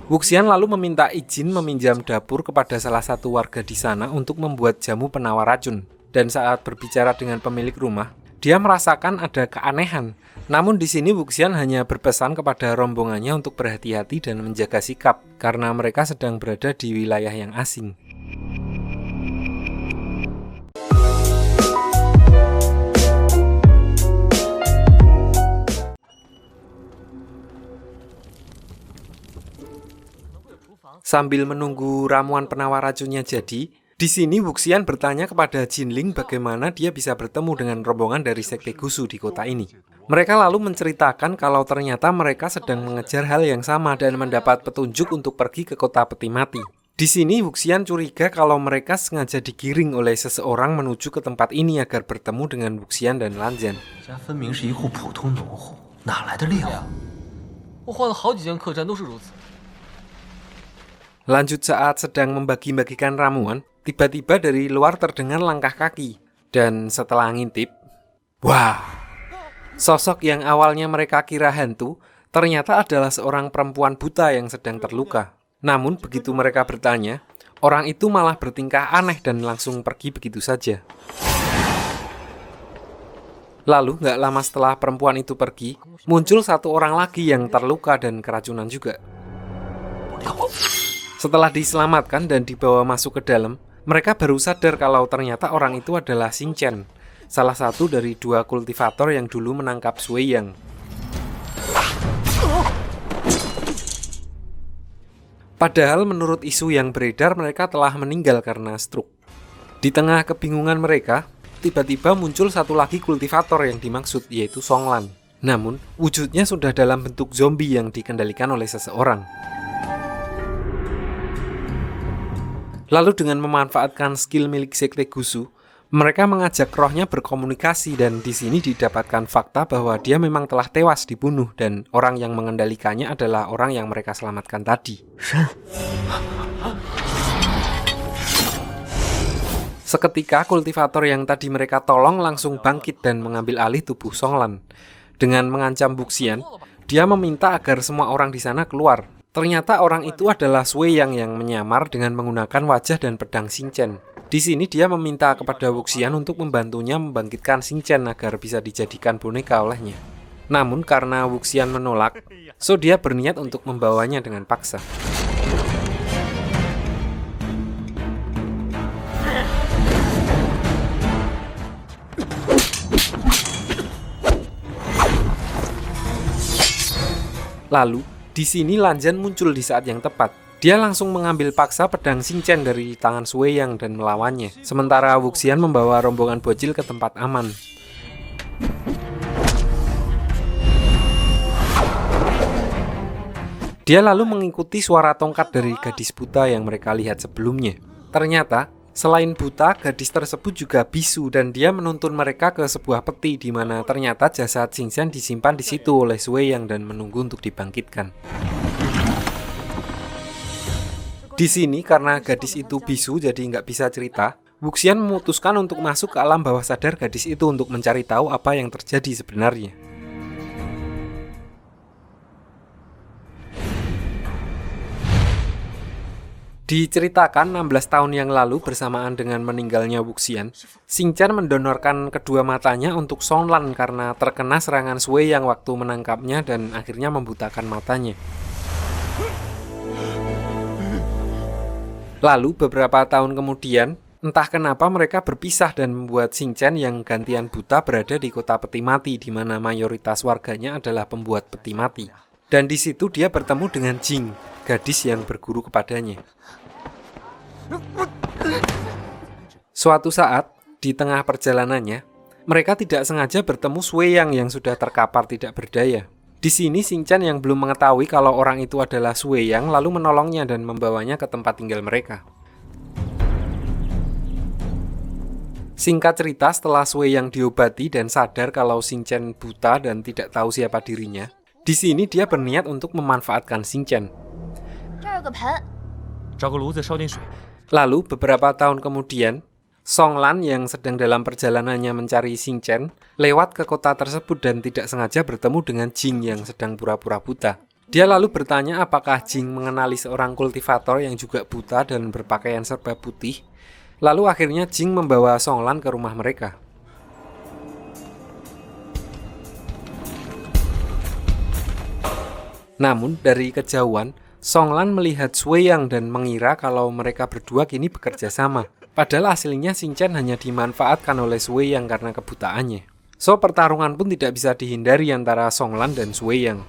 Wuxian lalu meminta izin meminjam dapur kepada salah satu warga di sana untuk membuat jamu penawar racun. Dan saat berbicara dengan pemilik rumah, dia merasakan ada keanehan. Namun di sini Wuxian hanya berpesan kepada rombongannya untuk berhati-hati dan menjaga sikap, karena mereka sedang berada di wilayah yang asing. Sambil menunggu ramuan penawar racunnya jadi, di sini Wuxian bertanya kepada Jinling bagaimana dia bisa bertemu dengan rombongan dari Sekte Gusu di kota ini. Mereka lalu menceritakan kalau ternyata mereka sedang mengejar hal yang sama dan mendapat petunjuk untuk pergi ke kota peti mati. Di sini Wuxian curiga kalau mereka sengaja digiring oleh seseorang menuju ke tempat ini agar bertemu dengan Wuxian dan Lanjan. Lanjut saat sedang membagi-bagikan ramuan, tiba-tiba dari luar terdengar langkah kaki. Dan setelah ngintip, wah! Sosok yang awalnya mereka kira hantu, ternyata adalah seorang perempuan buta yang sedang terluka. Namun begitu mereka bertanya, orang itu malah bertingkah aneh dan langsung pergi begitu saja. Lalu gak lama setelah perempuan itu pergi, muncul satu orang lagi yang terluka dan keracunan juga. Setelah diselamatkan dan dibawa masuk ke dalam, mereka baru sadar kalau ternyata orang itu adalah Xing Chen, salah satu dari dua kultivator yang dulu menangkap Sui Yang. Padahal menurut isu yang beredar mereka telah meninggal karena stroke. Di tengah kebingungan mereka, tiba-tiba muncul satu lagi kultivator yang dimaksud, yaitu Songlan. Namun, wujudnya sudah dalam bentuk zombie yang dikendalikan oleh seseorang. Lalu dengan memanfaatkan skill milik Sekte Gusu, mereka mengajak rohnya berkomunikasi dan di sini didapatkan fakta bahwa dia memang telah tewas dibunuh dan orang yang mengendalikannya adalah orang yang mereka selamatkan tadi. Seketika kultivator yang tadi mereka tolong langsung bangkit dan mengambil alih tubuh Songlan. Dengan mengancam Wuxian, dia meminta agar semua orang di sana keluar. Ternyata orang itu adalah Sui Yang menyamar dengan menggunakan wajah dan pedang Xing Chen. Di sini dia meminta kepada Wuxian untuk membantunya membangkitkan Xing Chen agar bisa dijadikan boneka olehnya. Namun karena Wuxian menolak, so dia berniat untuk membawanya dengan paksa. Lalu, di sini Lanjan muncul di saat yang tepat. Dia langsung mengambil paksa pedang Xing Chen dari tangan Sui Yang dan melawannya. Sementara Wuxian membawa rombongan bocil ke tempat aman. Dia lalu mengikuti suara tongkat dari gadis buta yang mereka lihat sebelumnya. Ternyata, selain buta, gadis tersebut juga bisu dan dia menuntun mereka ke sebuah peti di mana ternyata jasad Xing Chen disimpan di situ oleh Sui Yang dan menunggu untuk dibangkitkan. Di sini karena gadis itu bisu jadi nggak bisa cerita, Wuxian memutuskan untuk masuk ke alam bawah sadar gadis itu untuk mencari tahu apa yang terjadi sebenarnya. Diceritakan 16 tahun yang lalu bersamaan dengan meninggalnya Wuxian, Xing Chen mendonorkan kedua matanya untuk Songlan karena terkena serangan Sui yang waktu menangkapnya dan akhirnya membutakan matanya. Lalu beberapa tahun kemudian, entah kenapa mereka berpisah dan membuat Xing Chen yang gantian buta berada di kota peti mati di mana mayoritas warganya adalah pembuat peti mati. Dan di situ dia bertemu dengan Jing, gadis yang berguru kepadanya. Suatu saat, di tengah perjalanannya, mereka tidak sengaja bertemu Sui yang sudah terkapar tidak berdaya. Di sini Xing Chen yang belum mengetahui kalau orang itu adalah Sui Yang lalu menolongnya dan membawanya ke tempat tinggal mereka. Singkat cerita, setelah Sui Yang diobati dan sadar kalau Xing Chen buta dan tidak tahu siapa dirinya, di sini dia berniat untuk memanfaatkan Xing Chen. Lalu beberapa tahun kemudian, Songlan yang sedang dalam perjalanannya mencari Xing Chen lewat ke kota tersebut dan tidak sengaja bertemu dengan Jing yang sedang pura-pura buta. Dia lalu bertanya apakah Jing mengenali seorang kultivator yang juga buta dan berpakaian serba putih. Lalu akhirnya Jing membawa Songlan ke rumah mereka. Namun dari kejauhan, Songlan melihat Sui Yang dan mengira kalau mereka berdua kini bekerja sama. Padahal aslinya Xingchen hanya dimanfaatkan oleh Sui Yang karena kebutaannya. So pertarungan pun tidak bisa dihindari antara Songlan dan Sui Yang.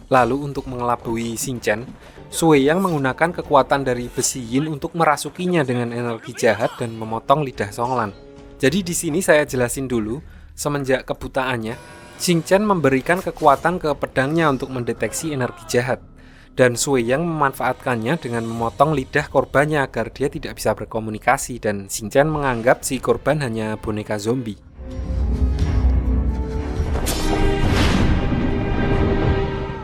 Lalu untuk mengelabui Xingchen, Sui Yang menggunakan kekuatan dari besi yin untuk merasukinya dengan energi jahat dan memotong lidah Songlan. Jadi di sini saya jelasin dulu, semenjak kebutaannya, Xingchen memberikan kekuatan ke pedangnya untuk mendeteksi energi jahat. Dan Sui Yang memanfaatkannya dengan memotong lidah korbannya agar dia tidak bisa berkomunikasi dan Xingchen menganggap si korban hanya boneka zombie.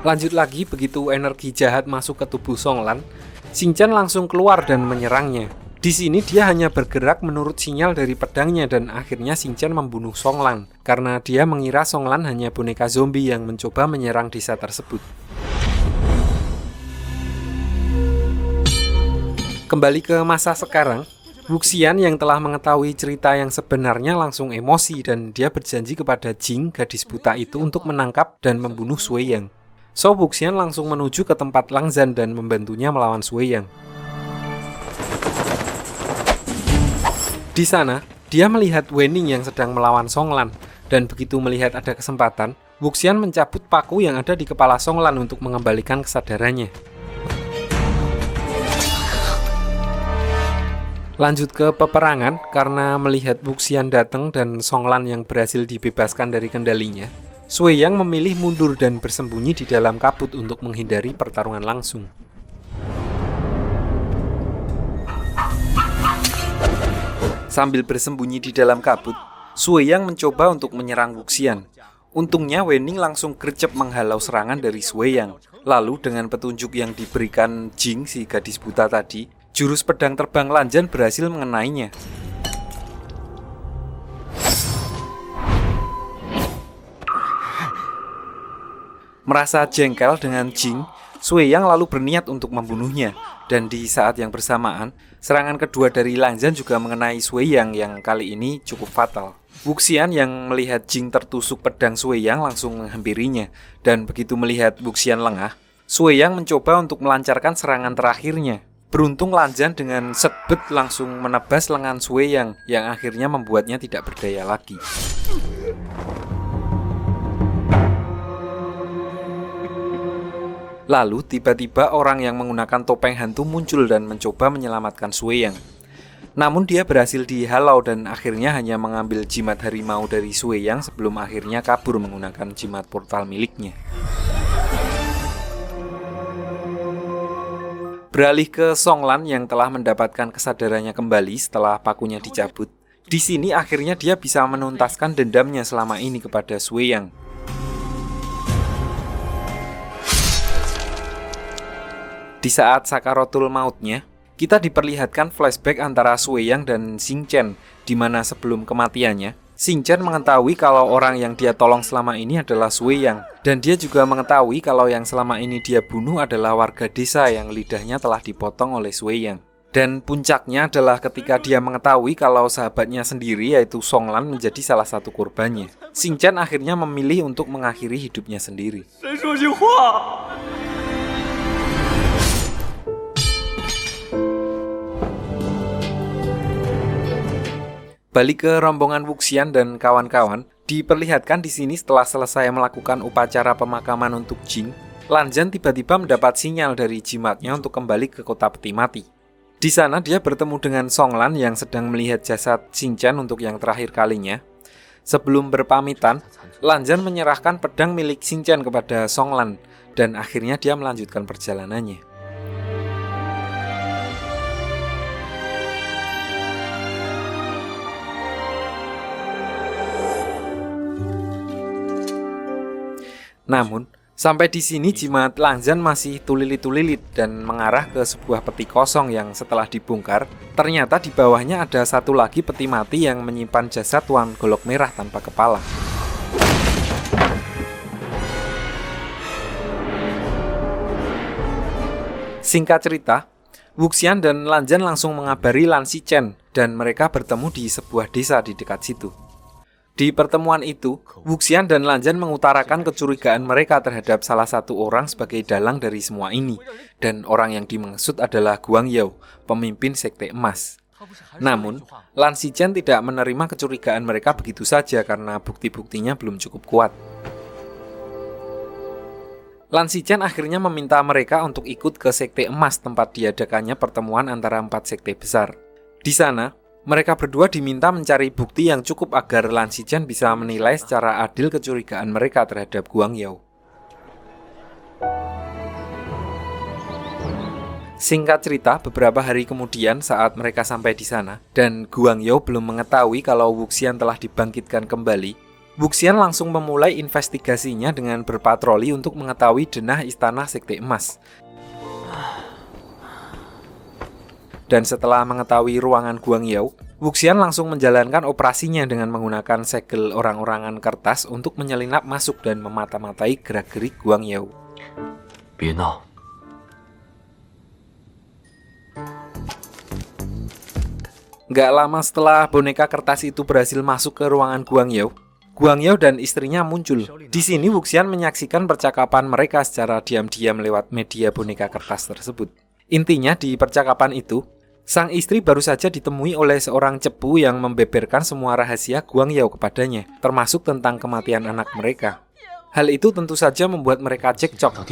Lanjut lagi, begitu energi jahat masuk ke tubuh Songlan, Xingchen langsung keluar dan menyerangnya. Di sini dia hanya bergerak menurut sinyal dari pedangnya dan akhirnya Xingchen membunuh Songlan karena dia mengira Songlan hanya boneka zombie yang mencoba menyerang desa tersebut. Kembali ke masa sekarang, Wuxian yang telah mengetahui cerita yang sebenarnya langsung emosi dan dia berjanji kepada Jing, gadis buta itu, untuk menangkap dan membunuh Sui Yang. So Wuxian langsung menuju ke tempat Lang Zhan dan membantunya melawan Sui Yang. Di sana, dia melihat Wenning yang sedang melawan Songlan, dan begitu melihat ada kesempatan, Wuxian mencabut paku yang ada di kepala Songlan untuk mengembalikan kesadarannya. Lanjut ke peperangan, karena melihat Wuxian datang dan Songlan yang berhasil dibebaskan dari kendalinya, Sui Yang memilih mundur dan bersembunyi di dalam kabut untuk menghindari pertarungan langsung. Sambil bersembunyi di dalam kabut, Sui Yang mencoba untuk menyerang Wuxian. Untungnya Wenning langsung gercep menghalau serangan dari Sui Yang. Lalu dengan petunjuk yang diberikan Jing, si gadis buta tadi, jurus pedang terbang Lan Zhan berhasil mengenainya. Merasa jengkel dengan Jing, Sui Yang lalu berniat untuk membunuhnya. Dan di saat yang bersamaan, serangan kedua dari Lang Zhan juga mengenai Sui Yang yang kali ini cukup fatal. Wuxian yang melihat Jing tertusuk pedang Sui Yang langsung menghampirinya. Dan begitu melihat Wuxian lengah, Sui Yang mencoba untuk melancarkan serangan terakhirnya. Beruntung Lan Zhan dengan setbet langsung menebas lengan Sui Yang akhirnya membuatnya tidak berdaya lagi. Lalu tiba-tiba orang yang menggunakan topeng hantu muncul dan mencoba menyelamatkan Sui Yang. Namun dia berhasil dihalau dan akhirnya hanya mengambil jimat harimau dari Sui Yang sebelum akhirnya kabur menggunakan jimat portal miliknya. Beralih ke Songlan yang telah mendapatkan kesadarannya kembali setelah pakunya dicabut. Di sini akhirnya dia bisa menuntaskan dendamnya selama ini kepada Sui Yang. Di saat sakaratul mautnya, kita diperlihatkan flashback antara Sui Yang dan Xingchen, di mana sebelum kematiannya, Xingchen mengetahui kalau orang yang dia tolong selama ini adalah Sui Yang, dan dia juga mengetahui kalau yang selama ini dia bunuh adalah warga desa yang lidahnya telah dipotong oleh Sui Yang. Dan puncaknya adalah ketika dia mengetahui kalau sahabatnya sendiri yaitu Songlan menjadi salah satu korbannya. Xingchen akhirnya memilih untuk mengakhiri hidupnya sendiri. Balik ke rombongan Wuxian dan kawan-kawan, diperlihatkan di sini setelah selesai melakukan upacara pemakaman untuk Jing, Lan Zhan tiba-tiba mendapat sinyal dari jimatnya untuk kembali ke kota peti mati. Di sana dia bertemu dengan Songlan yang sedang melihat jasad Xingchen untuk yang terakhir kalinya. Sebelum berpamitan, Lan Zhan menyerahkan pedang milik Xingchen kepada Songlan dan akhirnya dia melanjutkan perjalanannya. Namun, Sampai di sini jimat Lanzan masih tulilit-tulilit dan mengarah ke sebuah peti kosong yang setelah dibongkar, ternyata di bawahnya ada satu lagi peti mati yang menyimpan jasad Tuan Golok Merah tanpa kepala. Singkat cerita, Wuxian dan Lanzan langsung mengabari Lan Xichen dan mereka bertemu di sebuah desa di dekat situ. Di pertemuan itu, Wuxian dan Lanzan mengutarakan kecurigaan mereka terhadap salah satu orang sebagai dalang dari semua ini, dan orang yang dimaksud adalah Guang Yao, pemimpin Sekte Emas. Namun, Lan Xichen tidak menerima kecurigaan mereka begitu saja karena bukti-buktinya belum cukup kuat. Lan Xichen akhirnya meminta mereka untuk ikut ke Sekte Emas tempat diadakannya pertemuan antara 4 sekte besar. Di sana, mereka berdua diminta mencari bukti yang cukup agar Lan Xichen bisa menilai secara adil kecurigaan mereka terhadap Guang Yao. Singkat cerita, beberapa hari kemudian saat mereka sampai di sana, dan Guang Yao belum mengetahui kalau Wuxian telah dibangkitkan kembali, Wuxian langsung memulai investigasinya dengan berpatroli untuk mengetahui denah istana Sekte Emas. Dan setelah mengetahui ruangan Guang Yao, Wuxian langsung menjalankan operasinya dengan menggunakan segel orang-orangan kertas untuk menyelinap masuk dan memata-matai gerak-gerik Guang Yao. Nggak lama setelah boneka kertas itu berhasil masuk ke ruangan Guang Yao dan istrinya muncul. Di sini Wuxian menyaksikan percakapan mereka secara diam-diam lewat media boneka kertas tersebut. Intinya di percakapan itu, sang istri baru saja ditemui oleh seorang cepu yang membeberkan semua rahasia Guang Yao kepadanya, termasuk tentang kematian anak mereka. Hal itu tentu saja membuat mereka cekcok.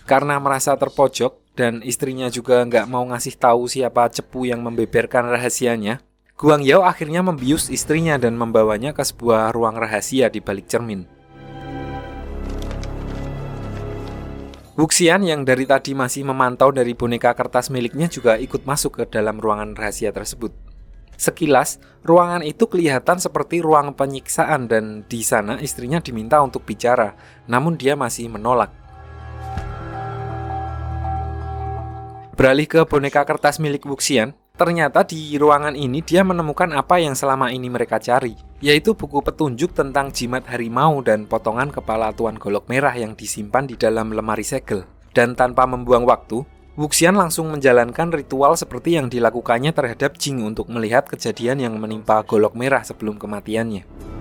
Karena merasa terpojok dan istrinya juga nggak mau ngasih tahu siapa cepu yang membeberkan rahasianya, Guang Yao akhirnya membius istrinya dan membawanya ke sebuah ruang rahasia di balik cermin. Wuxian yang dari tadi masih memantau dari boneka kertas miliknya juga ikut masuk ke dalam ruangan rahasia tersebut. Sekilas, ruangan itu kelihatan seperti ruang penyiksaan dan di sana istrinya diminta untuk bicara, namun dia masih menolak. Beralih ke boneka kertas milik Wuxian, ternyata di ruangan ini dia menemukan apa yang selama ini mereka cari, yaitu buku petunjuk tentang jimat harimau dan potongan kepala Tuan Golok Merah yang disimpan di dalam lemari segel. Dan tanpa membuang waktu, Wuxian langsung menjalankan ritual seperti yang dilakukannya terhadap Jing untuk melihat kejadian yang menimpa Golok Merah sebelum kematiannya.